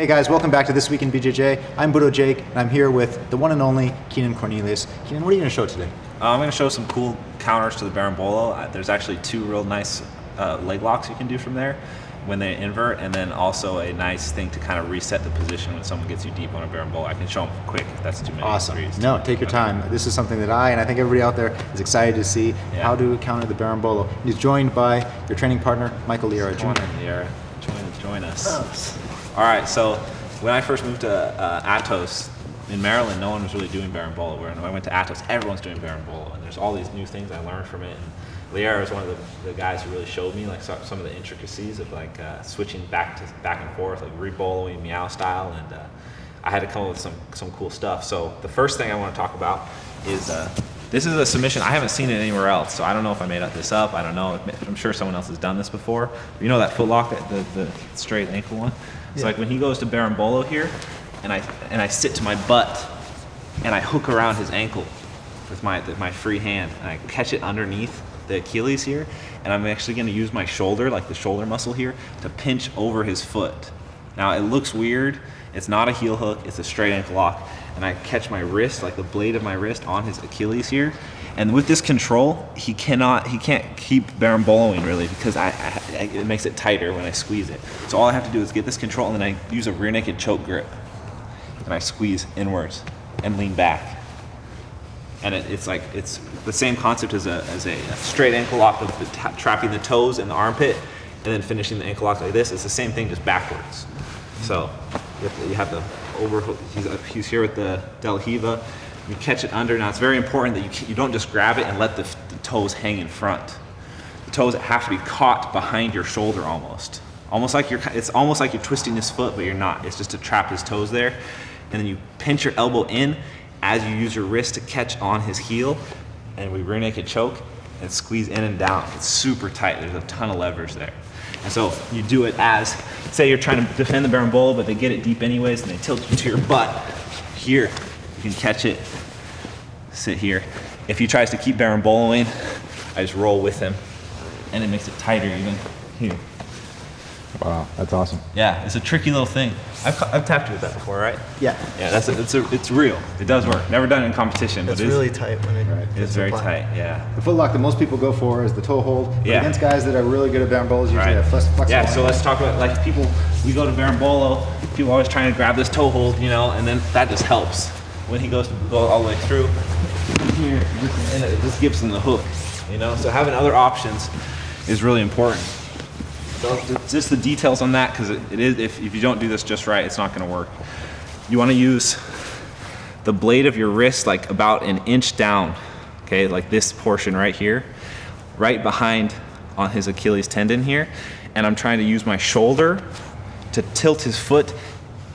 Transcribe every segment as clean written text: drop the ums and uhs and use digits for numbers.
Hey guys, welcome back to This Week in BJJ. I'm Budo Jake, and I'm here with the one and only Keenan Cornelius. Keenan, what are you going to show today? I'm going to show some cool counters to the berimbolo. There's actually two real nice leg locks you can do from there when they invert, and then also a nice thing to kind of reset the position when someone gets you deep on a berimbolo. I can show them quick if that's too many. Awesome. No, take your time. This is something that I think everybody out there is excited to see how to counter the berimbolo. He's joined by your training partner, Michael Liera. Liera, join us. All right, so when I first moved to Atos in Maryland, no one was really doing berimbolo. When I went to Atos, everyone's doing berimbolo, and there's all these new things I learned from it. And Liera was one of the guys who really showed me like some of the intricacies of like switching back and forth, like re-boloing meow style, and I had to come up with some cool stuff. So the first thing I want to talk about is this is a submission. I haven't seen it anywhere else, so I don't know if I made this up. I don't know. I'm sure someone else has done this before. You know that foot lock, the straight ankle one? So like when he goes to berimbolo here, and I sit to my butt, and I hook around his ankle with my free hand, and I catch it underneath the Achilles here, and I'm actually going to use my shoulder, like the shoulder muscle here, to pinch over his foot. Now it looks weird. It's not a heel hook. It's a straight ankle lock, and I catch my wrist, like the blade of my wrist, on his Achilles here. And with this control, he can't keep berimboloing really, because it makes it tighter when I squeeze it. So all I have to do is get this control, and then I use a rear naked choke grip, and I squeeze inwards and lean back. And it's the same concept as a straight ankle lock of trapping the toes in the armpit, and then finishing the ankle lock like this. It's the same thing, just backwards. So you have the overhook. He's here with the Del Hiva. You catch it under. Now it's very important that you don't just grab it and let the toes hang in front. The toes have to be caught behind your shoulder almost like it's almost like you're twisting his foot, but you're not. It's just to trap his toes there, and then you pinch your elbow in as you use your wrist to catch on his heel, and we rear naked choke and squeeze in and down. It's super tight. There's a ton of leverage there. And so you do it as, say you're trying to defend the berimbolo, but they get it deep anyways, and they tilt you to your butt. Here, you can catch it, sit here. If he tries to keep berimboloing, I just roll with him, and it makes it tighter even here. Wow, that's awesome. Yeah, it's a tricky little thing. I've tapped you with that before, right? Yeah. Yeah, it's real. It does work. Never done it in competition, but it's really tight when it's very tight. Yeah. The foot lock that most people go for is the toe hold. But against guys that are really good at berimbolos, usually have flexible. Yeah. So let's talk about like people. We go to berimbolo. People are always trying to grab this toe hold, and then that just helps when he goes all the way through here, and it just gives him the hook. So having other options is really important. So just the details on that, because it is, if you don't do this just right, it's not going to work. You want to use the blade of your wrist like about an inch down, okay, like this portion right here, right behind on his Achilles tendon here, and I'm trying to use my shoulder to tilt his foot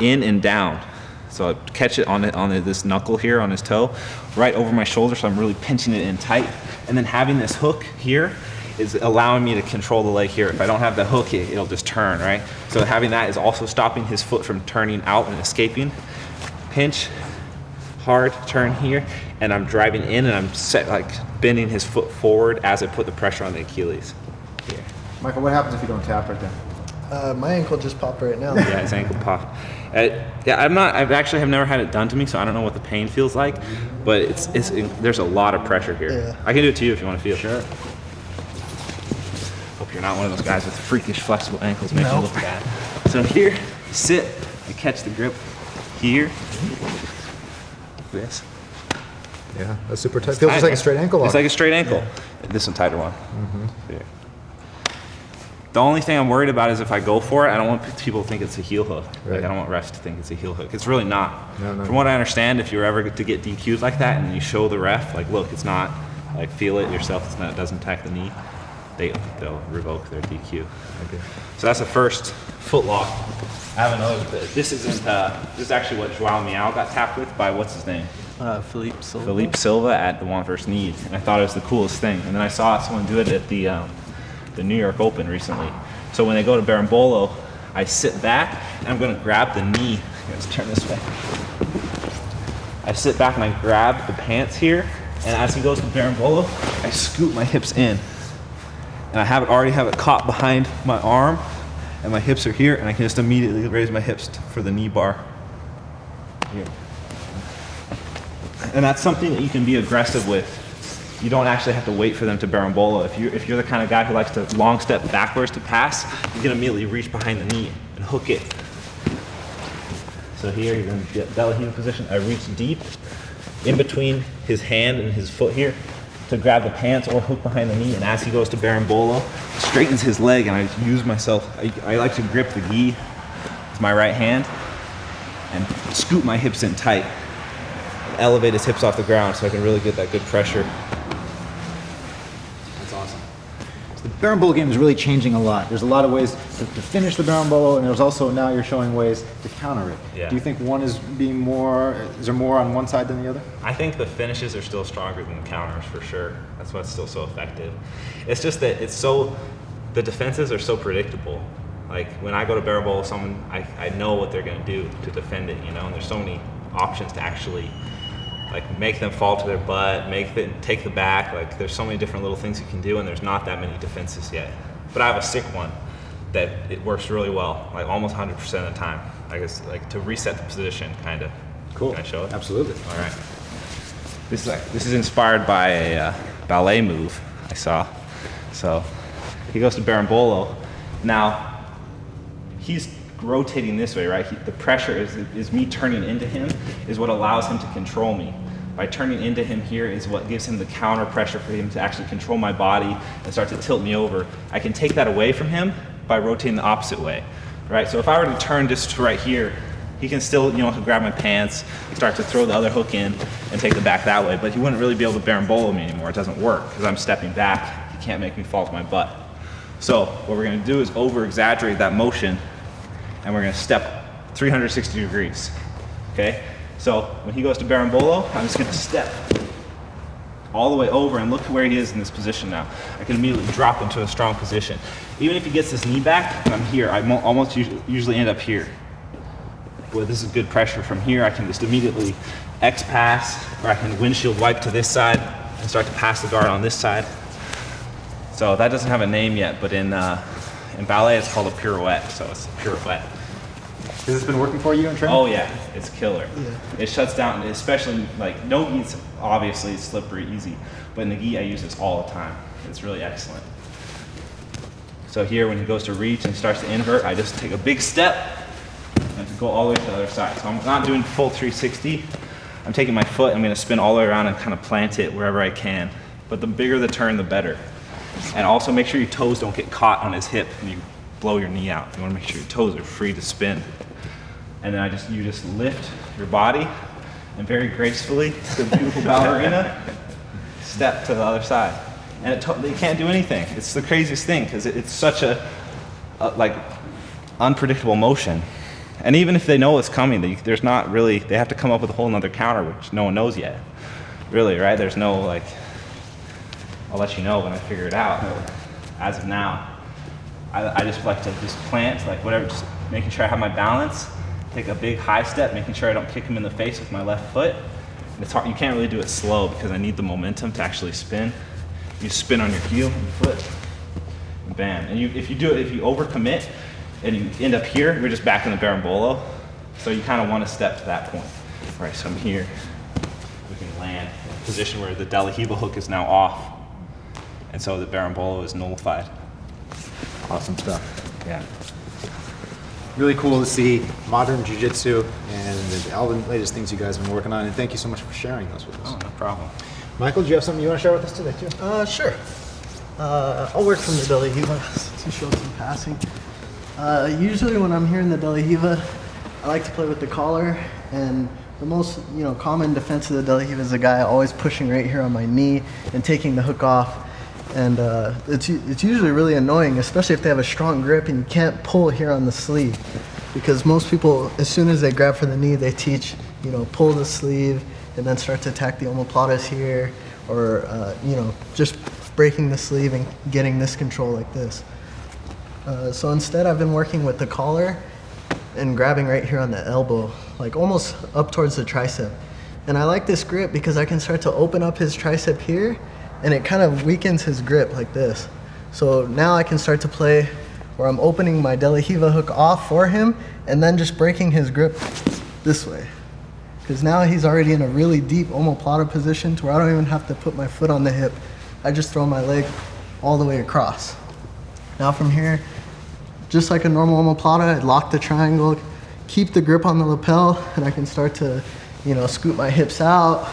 in and down. So I catch it on this knuckle here on his toe, right over my shoulder, so I'm really pinching it in tight, and then having this hook here is allowing me to control the leg here. If I don't have the hook, it'll just turn, right? So having that is also stopping his foot from turning out and escaping. Pinch, hard, turn here, and I'm driving in, and I'm bending his foot forward as I put the pressure on the Achilles. Here. Michael, what happens if you don't tap right there? My ankle just popped right now. Yeah, his ankle popped. I've actually never had it done to me, so I don't know what the pain feels like, but there's a lot of pressure here. Yeah. I can do it to you if you want to feel it. Sure. Hope you're not one of those guys with freakish flexible ankles making you look bad. So here, sit, I catch the grip here. This. Yeah, that's super tight. Feels just like a straight ankle lock. It's like a straight ankle. Yeah. This one tighter one. Here. The only thing I'm worried about is if I go for it, I don't want people to think it's a heel hook. Right. Like I don't want refs to think it's a heel hook. It's really not. No. From what I understand, if you're ever to get DQ'd like that and you show the ref, like, look, it's not, like, feel it yourself, it doesn't attack the knee, they'll revoke their DQ. Okay. So that's the first foot lock. I have another. This is actually what Joao Miao got tapped with by what's his name? Philippe Silva. Philippe Silva at the One vs. Need, and I thought it was the coolest thing. And then I saw someone do it at the New York Open recently. So when they go to berimbolo, I sit back and I'm going to grab the knee. Let's turn this way. I sit back and I grab the pants here, and as he goes to berimbolo, I scoop my hips in, and I already have it caught behind my arm, and my hips are here, and I can just immediately raise my hips for the knee bar here. And that's something that you can be aggressive with. You don't actually have to wait for them to berimbolo. If you're the kind of guy who likes to long step backwards to pass, you can immediately reach behind the knee and hook it. So here, you're in the Ballet-inspired position. I reach deep in between his hand and his foot here to grab the pants or hook behind the knee. And as he goes to berimbolo, straightens his leg, and I use myself. I like to grip the gi with my right hand and scoop my hips in tight. Elevate his hips off the ground so I can really get that good pressure. That's awesome. So the berimbolo game is really changing a lot. There's a lot of ways to finish the berimbolo, and there's also now you're showing ways to counter it. Yeah. Do you think one is being more, is there more on one side than the other? I think the finishes are still stronger than the counters for sure. That's why it's still so effective. It's just that the defenses are so predictable. Like when I go to berimbolo, someone, I know what they're gonna do to defend it, you know, and there's so many options to actually like make them fall to their butt, take the back. Like there's so many different little things you can do, and there's not that many defenses yet. But I have a sick one that it works really well, like almost 100% of the time. I guess like to reset the position, kind of. Cool. Can I show it? Absolutely. All right. This is inspired by a ballet move I saw. So he goes to berimbolo. Now he's rotating this way, right? The pressure is me turning into him is what allows him to control me. By turning into him here is what gives him the counter pressure for him to actually control my body and start to tilt me over. I can take that away from him by rotating the opposite way, right? So if I were to turn just to right here, he can still, you know, grab my pants, start to throw the other hook in and take the back that way, but he wouldn't really be able to berimbolo me anymore. It doesn't work because I'm stepping back. He can't make me fall to my butt. So what we're gonna do is over-exaggerate that motion, and we're gonna step 360 degrees, okay? So when he goes to berimbolo, I'm just gonna step all the way over and look where he is in this position now. I can immediately drop into a strong position. Even if he gets his knee back, and I'm here, I almost usually end up here. Boy, this is good pressure from here. I can just immediately X-pass, or I can windshield wipe to this side and start to pass the guard on this side. So that doesn't have a name yet, but in ballet it's called a pirouette, so it's a pirouette. Has this been working for you in training? Oh yeah, it's killer. Yeah. It shuts down, especially like no gi's obviously slippery, easy, but in the gi I use this all the time. It's really excellent. So here when he goes to reach and starts to invert, I just take a big step and go all the way to the other side. So I'm not doing full 360. I'm taking my foot, I'm gonna spin all the way around and kind of plant it wherever I can. But the bigger the turn, the better. And also make sure your toes don't get caught on his hip and you blow your knee out. You wanna make sure your toes are free to spin. And then you just lift your body and very gracefully, the beautiful ballerina, step to the other side. And they can't do anything. It's the craziest thing because it's such a like unpredictable motion. And even if they know it's coming, there's not really, they have to come up with a whole nother counter, which no one knows yet. Really, right? There's no like, I'll let you know when I figure it out. As of now, I just like to just plant, like whatever, just making sure I have my balance, take a big high step, making sure I don't kick him in the face with my left foot. And it's hard, you can't really do it slow because I need the momentum to actually spin. You spin on your heel and your foot, and bam. And if you overcommit and you end up here, we're just back in the berimbolo. So you kind of want to step to that point. All right, so I'm here. We can land in a position where the Ballet-inspired hook is now off. And so the berimbolo is nullified. Awesome stuff. Yeah. Really cool to see modern jiu-jitsu and all the latest things you guys have been working on. And thank you so much for sharing those with us. Oh, no problem. Michael, do you have something you want to share with us today too? Sure. I'll work from the Ballet-inspired to show some passing. Usually when I'm here in the Ballet-inspired, I like to play with the collar, and the most common defense of the Ballet-inspired is a guy always pushing right here on my knee and taking the hook off. And it's usually really annoying, especially if they have a strong grip and you can't pull here on the sleeve. Because most people, as soon as they grab for the knee, they teach, pull the sleeve and then start to attack the omoplatas here, or, just breaking the sleeve and getting this control like this. So instead, I've been working with the collar and grabbing right here on the elbow, like almost up towards the tricep. And I like this grip because I can start to open up his tricep here, and it kind of weakens his grip like this. So now I can start to play where I'm opening my De La Riva hook off for him and then just breaking his grip this way. Because now he's already in a really deep omoplata position to where I don't even have to put my foot on the hip. I just throw my leg all the way across. Now from here, just like a normal omoplata, I lock the triangle, keep the grip on the lapel, and I can start to, scoot my hips out.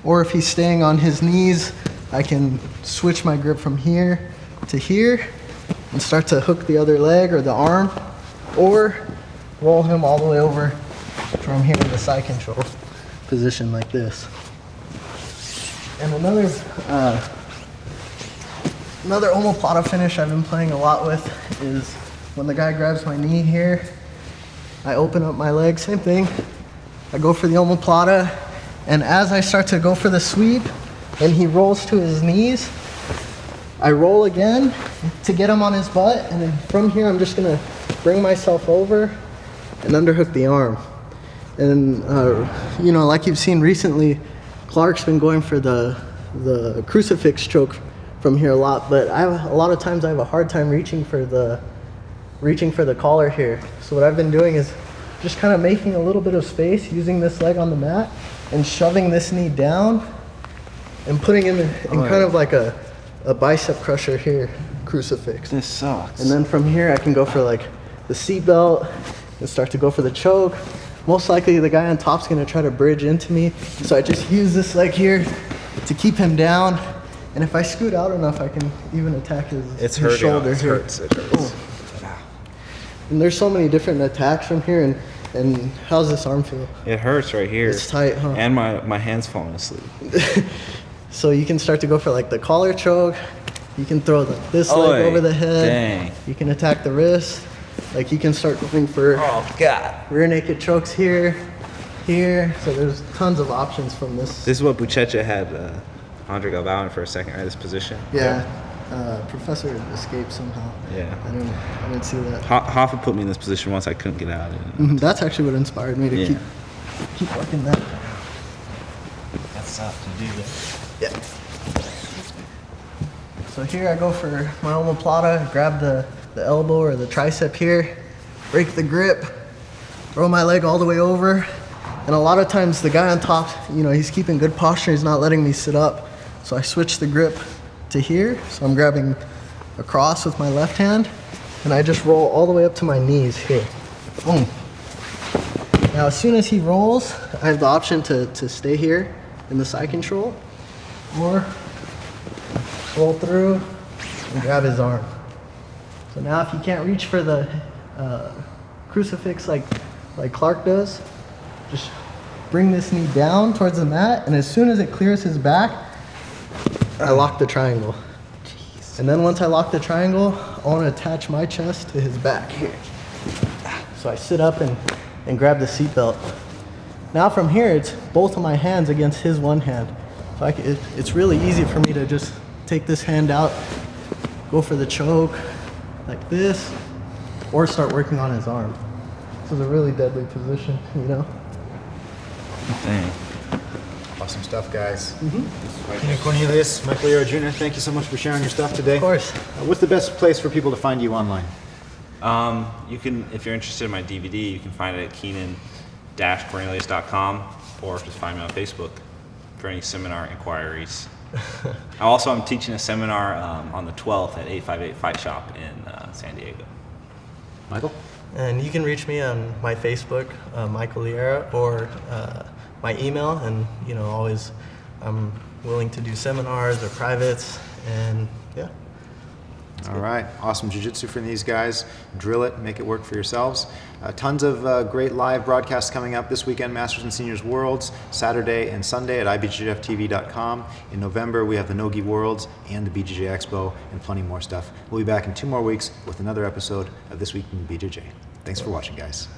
Or if he's staying on his knees, I can switch my grip from here to here and start to hook the other leg or the arm, or roll him all the way over from here to the side control position like this. And another omoplata finish I've been playing a lot with is when the guy grabs my knee here, I open up my leg, same thing. I go for the omoplata, and as I start to go for the sweep and he rolls to his knees, I roll again to get him on his butt, and then from here I'm just gonna bring myself over and underhook the arm. And like you've seen recently, Clark's been going for the crucifix choke from here a lot, but a lot of times I have a hard time reaching for the collar here. So what I've been doing is just kind of making a little bit of space using this leg on the mat and shoving this knee down and putting him in kind of like a bicep crusher here, crucifix. This sucks. And then from here I can go for like the seat belt and start to go for the choke. Most likely the guy on top's gonna try to bridge into me, so I just use this leg here to keep him down. And if I scoot out enough, I can even attack his shoulder. It hurts. Oh. And there's so many different attacks from here. And how's this arm feel? It hurts right here. It's tight, huh? And my hand's falling asleep. So you can start to go for like the collar choke. You can throw this leg over the head. Dang. You can attack the wrist. Like you can start going for rear naked chokes here. So there's tons of options from this. This is what Buchecha had Andre Galvao in for a second, right? This position. Yeah. Professor escaped somehow. Yeah. I didn't see that. Hoffa put me in this position once. I couldn't get out of it. That's actually what inspired me to keep working that. That's tough to do that. Yeah. So here I go for my omoplata, grab the elbow or the tricep here, break the grip, throw my leg all the way over. And a lot of times the guy on top, he's keeping good posture, he's not letting me sit up. So I switch the grip to here, so I'm grabbing across with my left hand, and I just roll all the way up to my knees here. Boom. Now as soon as he rolls, I have the option to stay here in the side control, or roll through and grab his arm. So now if you can't reach for the crucifix like Clark does, just bring this knee down towards the mat, and as soon as it clears his back, I lock the triangle. Jeez. And then once I lock the triangle, I want to attach my chest to his back here. So I sit up and grab the seat belt. Now from here, it's both of my hands against his one hand. So it's really easy for me to just take this hand out, go for the choke like this, or start working on his arm. This is a really deadly position, Dang. Awesome stuff, guys. Keenan Cornelius, Michael Liera Jr., thank you so much for sharing your stuff today. Of course. What's the best place for people to find you online? You can, if you're interested in my DVD, you can find it at Keenan-Cornelius.com, or just find me on Facebook for any seminar inquiries. I'm teaching a seminar on the 12th at 858 Fight Shop in San Diego. Michael? And you can reach me on my Facebook, Michael Liera, or my email, and always I'm willing to do seminars or privates, and yeah. All right, awesome jiu-jitsu from these guys. Drill it, make it work for yourselves. Tons of great live broadcasts coming up this weekend, Masters and Seniors Worlds, Saturday and Sunday at IBJJFTV.com. In November, we have the Nogi Worlds and the BJJ Expo and plenty more stuff. We'll be back in 2 more weeks with another episode of This Week in BJJ. Thanks for watching, guys.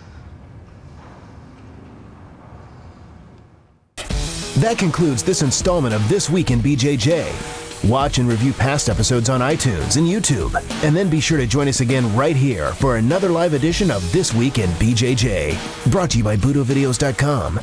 That concludes this installment of This Week in BJJ. Watch and review past episodes on iTunes and YouTube, and then be sure to join us again right here for another live edition of This Week in BJJ, brought to you by BudoVideos.com.